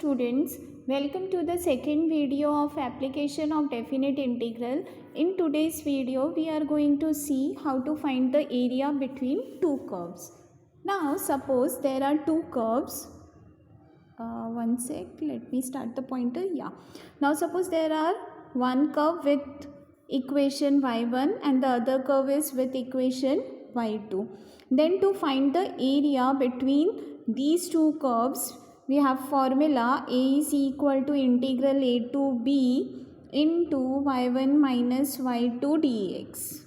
students, welcome to the second video of application of definite integral. In today's video we are going to see how to find the area between two curves. Now suppose there are two curves. One sec, let me start the pointer. Now suppose there are one curve with equation y1 and the other curve is with equation y2. Then to find the area between these two curves, we have formula a is equal to integral a to b into y1 minus y2 dx.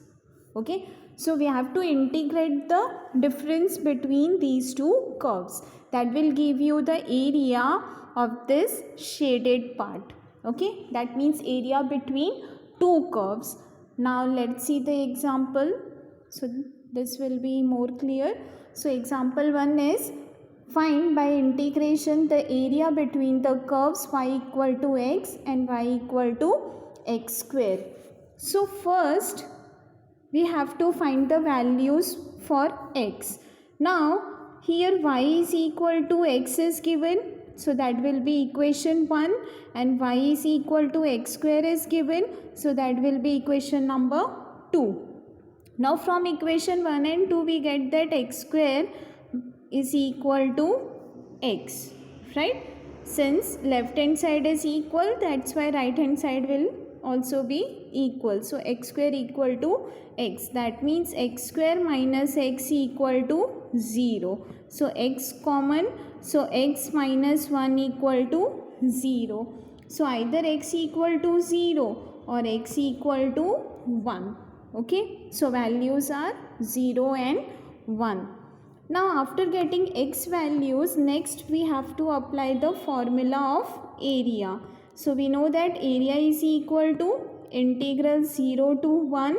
Okay, so we have to integrate the difference between these two curves. That will give you the area of this shaded part. Okay, that means area between two curves. Now let's see the example. So this will be more clear. So example 1 is find by integration the area between the curves y equal to x and y equal to x square. So first we have to find the values for x. Now here y is equal to x is given, so that will be equation 1, and y is equal to x square is given, so that will be equation number 2. Now from equation 1 and 2 we get that x square is equal to x, right? Since left hand side is equal, that's why right hand side will also be equal. So x square equal to x, that means x square minus x equal to 0. So x common, so x minus 1 equal to 0. So either x equal to 0 or x equal to 1. Okay, so values are 0 and 1. Now after getting x values, next we have to apply the formula of area. So we know that area is equal to integral 0 to 1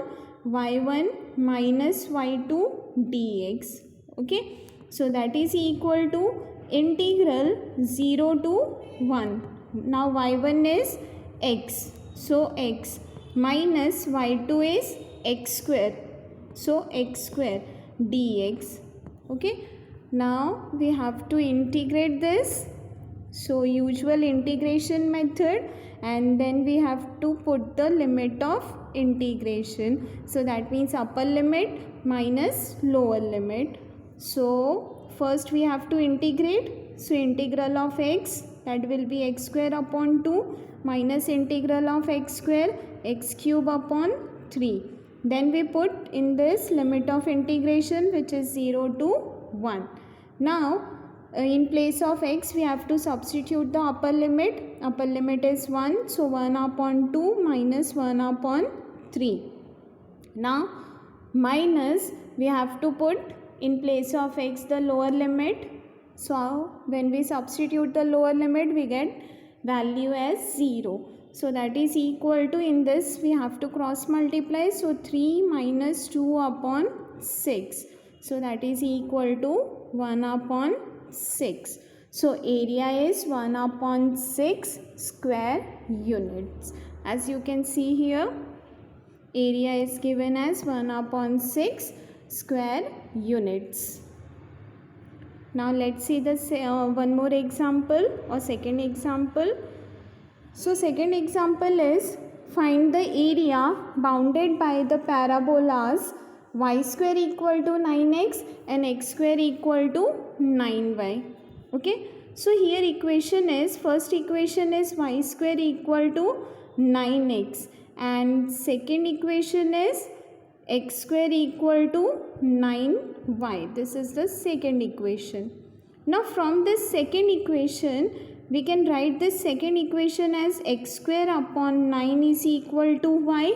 y1 minus y2 dx. Okay, so that is equal to integral 0 to 1. Now y1 is x, so x, minus y2 is x square, so x square dx. Okay, now we have to integrate this. So usual integration method, and then we have to put the limit of integration. So that means upper limit minus lower limit. So first we have to integrate. So integral of x, that will be x square upon 2 minus integral of x square, x cube upon 3. Then we put in this limit of integration, which is 0 to 1. Now in place of x we have to substitute the upper limit. Upper limit is 1, so 1 upon 2 minus 1 upon 3. Now minus, we have to put in place of x the lower limit. So when we substitute the lower limit, we get value as 0. So that is equal to, in this we have to cross multiply, so 3 minus 2 upon 6. So that is equal to 1 upon 6. So area is 1 upon 6 square units. As you can see here, area is given as 1 upon 6 square units. Now let's see this one more example or second example. So second example is find the area bounded by the parabolas y square equal to 9x and x square equal to 9y. Okay, so here equation is, first equation is y square equal to 9x and second equation is x square equal to 9y. This is the second equation. Now from this second equation, we can write this second equation as x square upon 9 is equal to y.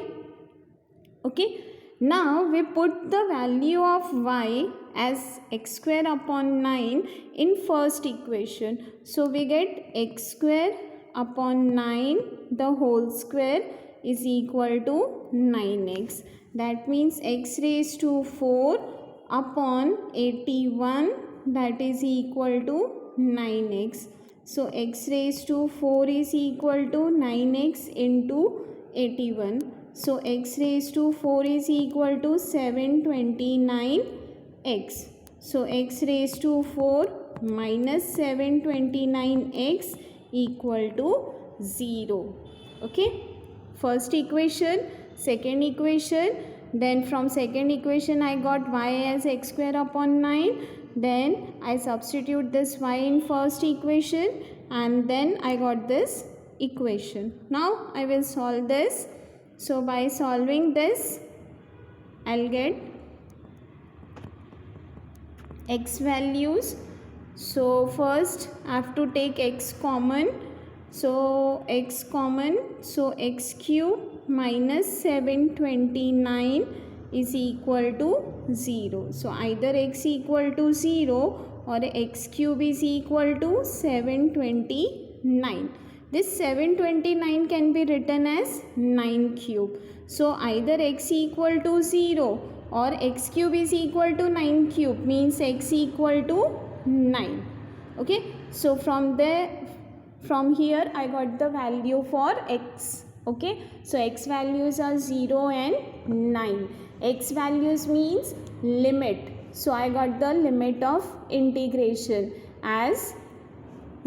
Okay, now we put the value of y as x square upon 9 in first equation. So we get x square upon 9 the whole square is equal to 9x. That means x raised to 4 upon 81, that is equal to 9x. So x raised to 4 is equal to 9x into 81. So x raised to 4 is equal to 729x. So x raised to 4 minus 729x equal to 0. Okay, first equation, second equation, then from second equation I got y as x square upon 9, then I substitute this y in first equation and then I got this equation. Now I will solve this. So by solving this I'll get x values. So first I have to take x common. So x common, so x cube minus 729 is equal to 0. So either x equal to 0 or x cube is equal to 729. This 729 can be written as 9 cube. So either x equal to 0 or x cube is equal to 9 cube, means x equal to 9. Okay, so from here I got the value for x. Okay, so x values are 0 and 9. X values means limit. So I got the limit of integration as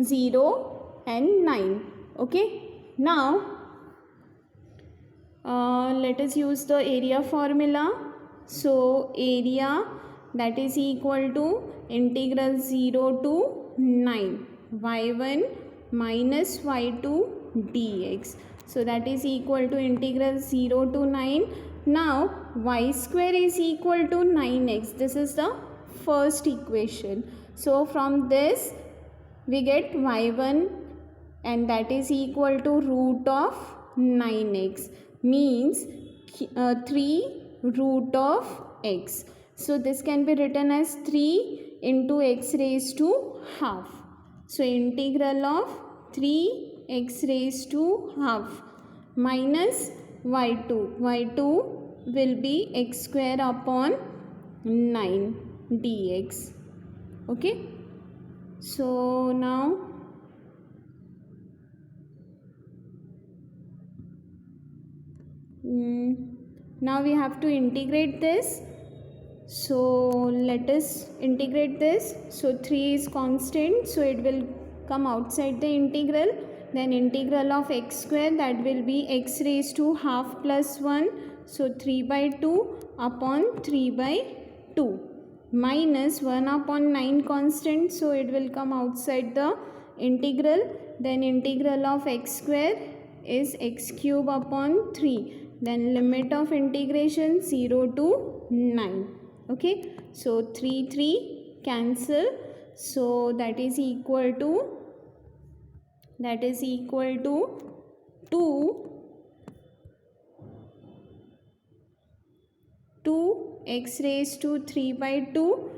0 and 9. Okay, now let us use the area formula. So area, that is equal to integral 0 to 9 y1 minus y2 dx. So that is equal to integral 0 to 9. Now y square is equal to 9x. This is the first equation. So from this we get y1 and that is equal to root of 9x, means 3 root of x. So this can be written as 3 into x raised to half. So integral of 3x raised to half minus y2. y2 will be x square upon 9 dx. Okay. So now we have to integrate this. So let us integrate this. So 3 is constant, so it will come outside the integral. Then integral of x square, that will be x raised to half plus 1. So 3 by 2 upon 3 by 2 minus 1 upon 9 constant. So it will come outside the integral. Then integral of x square is x cube upon 3. Then limit of integration 0 to 9. Okay, so 3 cancel. So that is equal to 2x raised to 3 by 2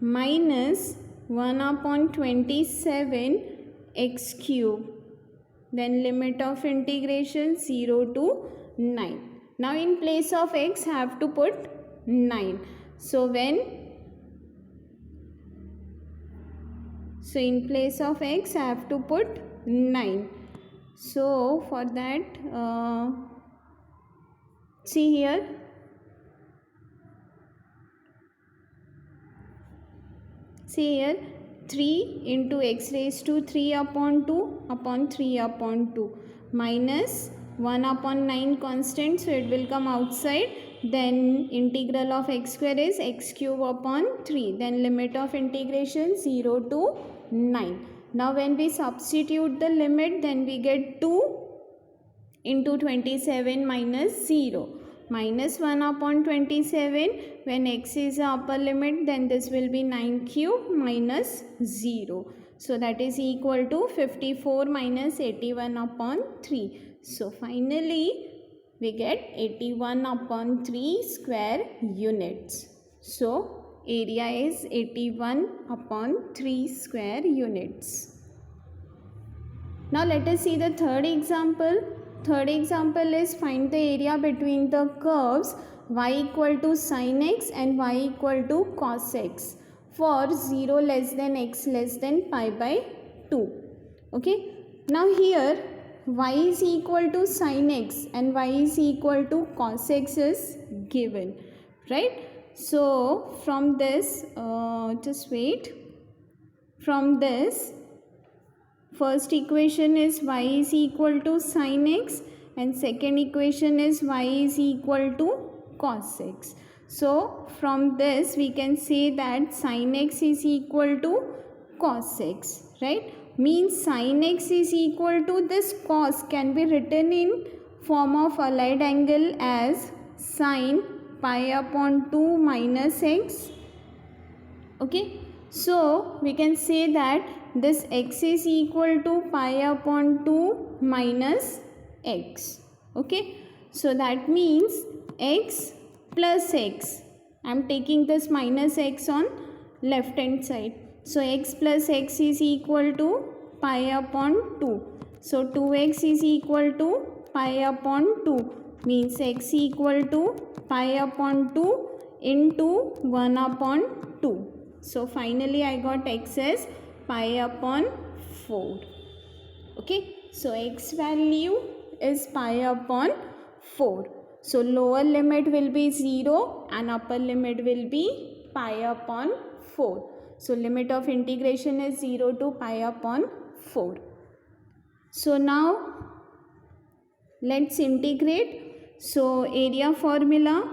minus 1 upon 27 x cube. Then limit of integration 0 to 9. Now in place of x I have to put 9. So in place of x I have to put 9. So for that see here, see here, 3 into x raised to 3 upon 2 upon 3 upon 2 minus 1 upon 9 constant, so it will come outside. Then integral of x square is x cube upon 3. Then limit of integration 0 to 9. Now when we substitute the limit, then we get 2 into 27 minus 0. Minus 1 upon 27, when x is the upper limit, then this will be 9 cube minus 0. So that is equal to 54 minus 81 upon 3. So finally we get 81 upon 3 square units. So area is 81 upon 3 square units. Now let us see the third example. Third example is find the area between the curves y equal to sin x and y equal to cos x for 0 less than x less than pi by 2. Okay. Now here y is equal to sin x and y is equal to cos x is given, right? So from this, just wait. From this First equation is y is equal to sin x and second equation is y is equal to cos x. So from this we can say that sin x is equal to cos x, right? Means sin x is equal to this cos can be written in form of allied angle as sin pi upon 2 minus x. Okay, so we can say that this x is equal to pi upon 2 minus x. Okay, so that means x plus x. I am taking this minus x on left hand side. So x plus x is equal to pi upon 2. So 2x is equal to pi upon 2 means x equal to pi upon 2 into 1 upon 2. So finally I got x as pi upon 4. Okay, so x value is pi upon 4. So lower limit will be 0 and upper limit will be pi upon 4. So limit of integration is 0 to pi upon 4. So now let's integrate. So area formula,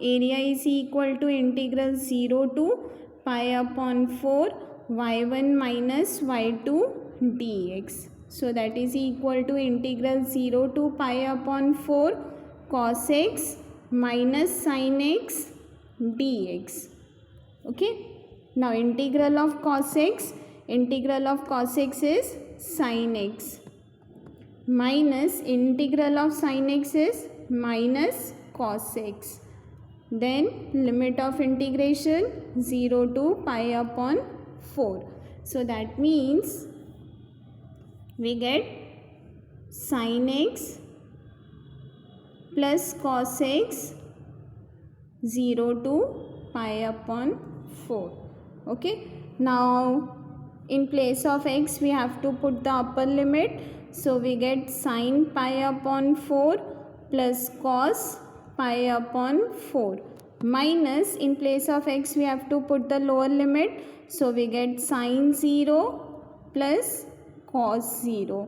area is equal to integral 0 to pi upon 4 y1 minus y2 dx. So that is equal to integral 0 to pi upon 4 cos x minus sin x dx. Okay. Now integral of cos x is sin x minus integral of sin x is minus cos x. Then limit of integration 0 to pi upon 4. So that means we get sin x plus cos x 0 to pi upon 4. Okay. Now in place of x we have to put the upper limit. So we get sin pi upon 4 plus cos pi upon 4 minus in place of x we have to put the lower limit. So we get sin 0 plus cos 0.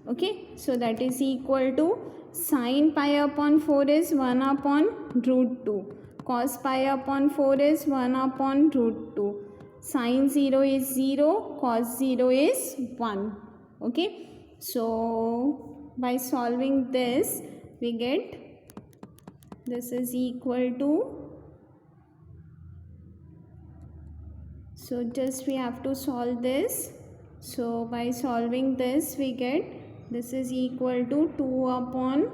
Okay, so that is equal to sin pi upon 4 is 1 upon root 2. Cos pi upon 4 is 1 upon root 2. Sin 0 is 0, cos 0 is 1. Okay, so by solving this we get this is equal to, so just we have to solve this. So by solving this we get this is equal to 2 upon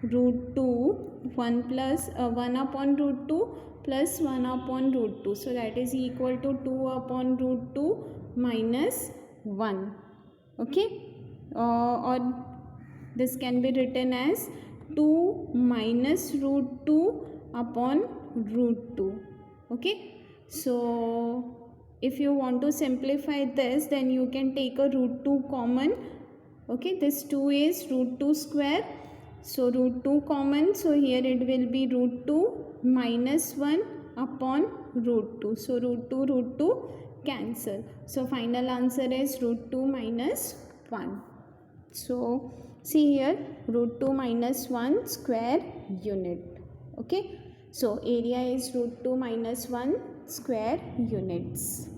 root 2 1 plus 1 upon root 2 plus 1 upon root 2. So that is equal to 2 upon root 2 minus 1. Okay, or this can be written as 2 minus root 2 upon root 2. Okay, so if you want to simplify this then you can take a root 2 common. Okay, this 2 is root 2 square. So root 2 common, so here it will be root 2 minus 1 upon root 2. So root 2 cancel. So final answer is root 2 minus 1. So see here root 2 minus 1 square unit. Okay, so area is root 2 minus 1 square units.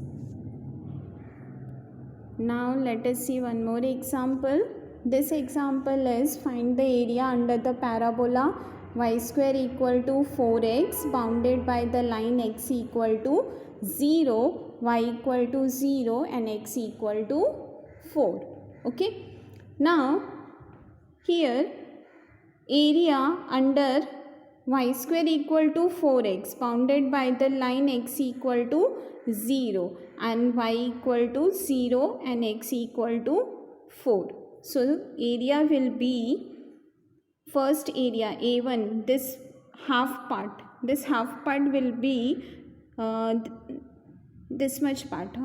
Now let us see one more example. This example is find the area under the parabola y square equal to 4x bounded by the line x equal to 0, y equal to 0 and x equal to 4. Okay. Now here area under y square equal to 4x bounded by the line x equal to 0 and y equal to 0 and x equal to 4. So area will be first area A1, this half part will be this much part,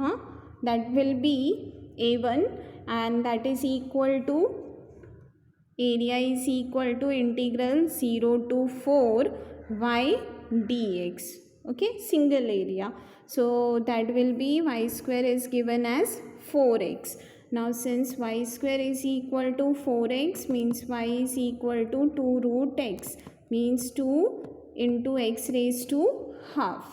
that will be A1 and that is equal to area is equal to integral 0 to 4 y dx. Okay, single area. So that will be y square is given as 4x. Now since y square is equal to 4x, means y is equal to 2 root x, means 2 into x raised to half.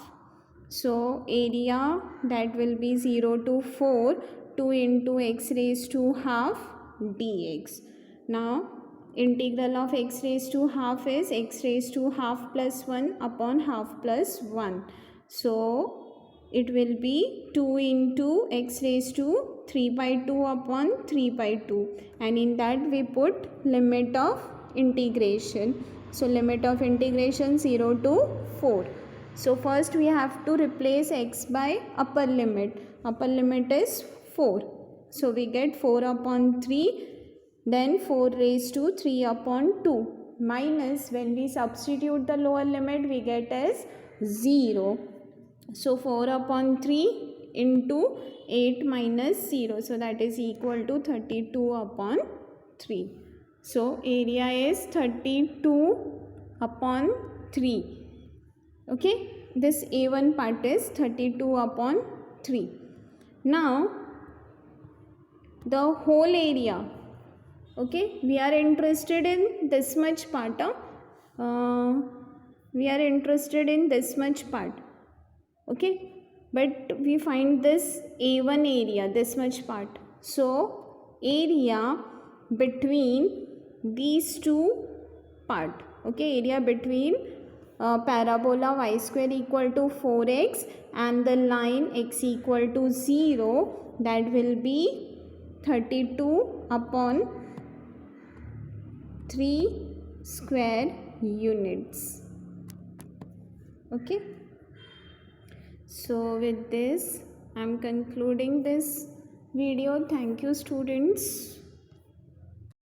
So area that will be 0 to 4, 2 into x raised to half dx. Now integral of x raised to half is x raised to half plus 1 upon half plus 1. So it will be 2 into x raised to 3 by 2 upon 3 by 2, and in that we put limit of integration. So limit of integration 0 to 4. So first we have to replace x by upper limit. Upper limit is 4. So we get 4 upon 3, then 4 raised to 3 upon 2, minus when we substitute the lower limit we get as 0. So 4 upon 3 into 8 minus 0. So that is equal to 32 upon 3. So area is 32 upon 3. Okay, this A1 part is 32 upon 3. Now the whole area, okay, we are interested in this much part. We are interested in this much part. Okay, but we find this A1 area, this much part. So area between these two part, okay, area between parabola y square equal to 4x and the line x equal to 0, that will be 32 upon 3 square units. Okay. So with this I am concluding this video. Thank you students.